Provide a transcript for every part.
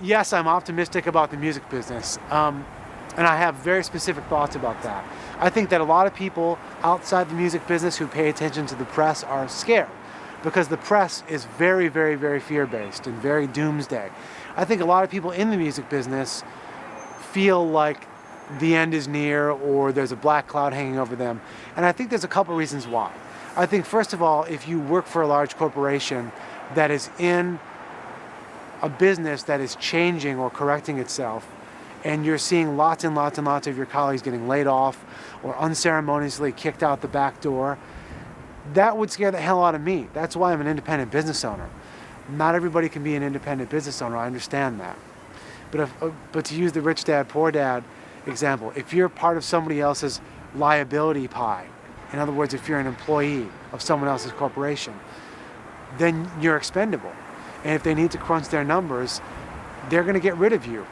Yes, I'm optimistic about the music business, and I have very specific thoughts about that. I think that a lot of people outside the music business who pay attention to the press are scared because the press is very, very, very fear-based and very doomsday. I think a lot of people in the music business feel like the end is near or there's a black cloud hanging over them, and I think there's a couple reasons why. I think, first of all, if you work for a large corporation that is in a business that is changing or correcting itself, and you're seeing lots and lots and lots of your colleagues getting laid off or unceremoniously kicked out the back door, that would scare the hell out of me. That's why I'm an independent business owner. Not everybody can be an independent business owner, I understand that. But to use the rich dad, poor dad example, if you're part of somebody else's liability pie, in other words, if you're an employee of someone else's corporation, then you're expendable. And if they need to crunch their numbers, they're going to get rid of you.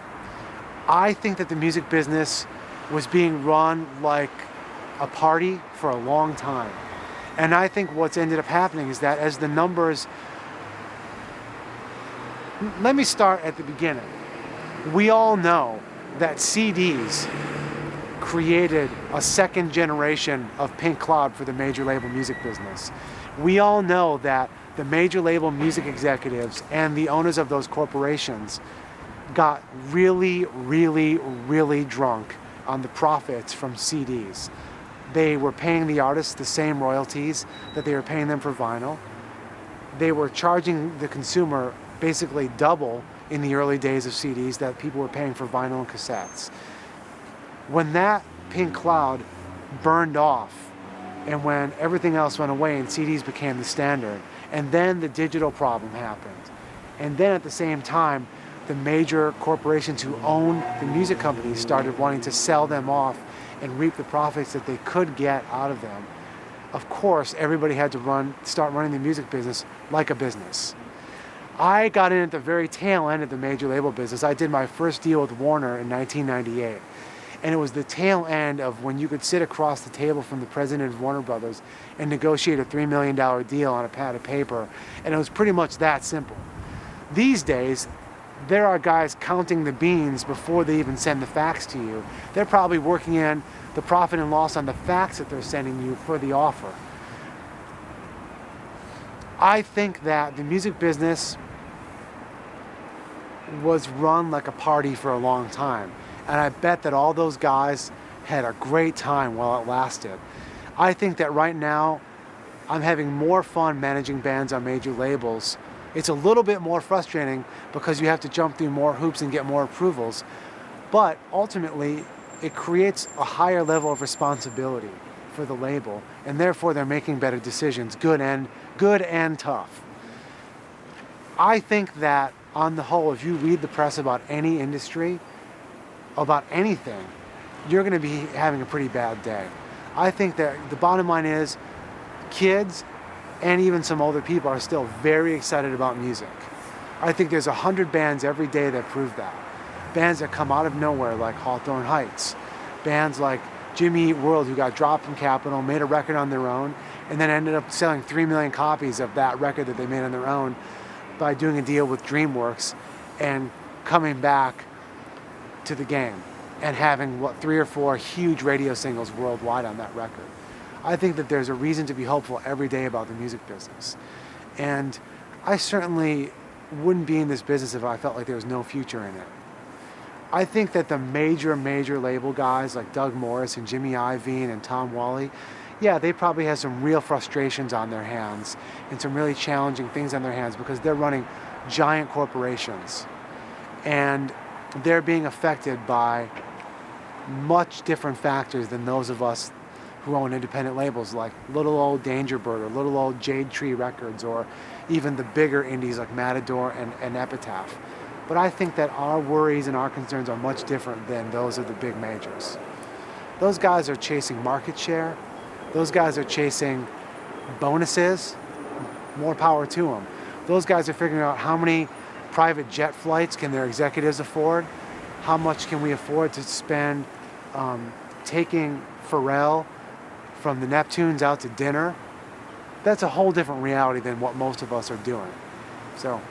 I think that the music business was being run like a party for a long time. And I think what's ended up happening is that as the numbers... Let me start at the beginning. We all know that CDs created a second generation of pink cloud for the major label music business. We all know that the major label music executives and the owners of those corporations got really, really, really drunk on the profits from CDs. They were paying the artists the same royalties that they were paying them for vinyl. They were charging the consumer basically double in the early days of CDs that people were paying for vinyl and cassettes. When that pink cloud burned off and when everything else went away and CDs became the standard, and then the digital problem happened, and then at the same time the major corporations who own the music companies started wanting to sell them off and reap the profits that they could get out of them. Of course, everybody had to start running the music business like a business. I got in at the very tail end of the major label business. I did my first deal with Warner in 1998. And it was the tail end of when you could sit across the table from the president of Warner Brothers and negotiate a $3 million deal on a pad of paper. And it was pretty much that simple. These days, there are guys counting the beans before they even send the fax to you. They're probably working in the profit and loss on the fax that they're sending you for the offer. I think that the music business was run like a party for a long time. And I bet that all those guys had a great time while it lasted. I think that right now, I'm having more fun managing bands on major labels. It's a little bit more frustrating because you have to jump through more hoops and get more approvals. But ultimately, it creates a higher level of responsibility for the label, and therefore they're making better decisions, good and tough. I think that on the whole, if you read the press about any industry, about anything, you're going to be having a pretty bad day. I think that the bottom line is kids and even some older people are still very excited about music. I think there's 100 bands every day that prove that. Bands that come out of nowhere like Hawthorne Heights. Bands like Jimmy Eat World, who got dropped from Capitol, made a record on their own, and then ended up selling 3 million copies of that record that they made on their own by doing a deal with DreamWorks and coming back to the game and having, 3 or 4 huge radio singles worldwide on that record. I think that there's a reason to be hopeful every day about the music business. And I certainly wouldn't be in this business if I felt like there was no future in it. I think that the major label guys like Doug Morris and Jimmy Iovine and Tom Whalley, yeah, they probably have some real frustrations on their hands and some really challenging things on their hands because they're running giant corporations. And they're being affected by much different factors than those of us who own independent labels like little old Dangerbird or little old Jade Tree Records or even the bigger indies like Matador and Epitaph. But I think that our worries and our concerns are much different than those of the big majors. Those guys are chasing market share. Those guys are chasing bonuses. More power to them. Those guys are figuring out how many private jet flights can their executives afford? How much can we afford to spend taking Pharrell from the Neptunes out to dinner? That's a whole different reality than what most of us are doing. So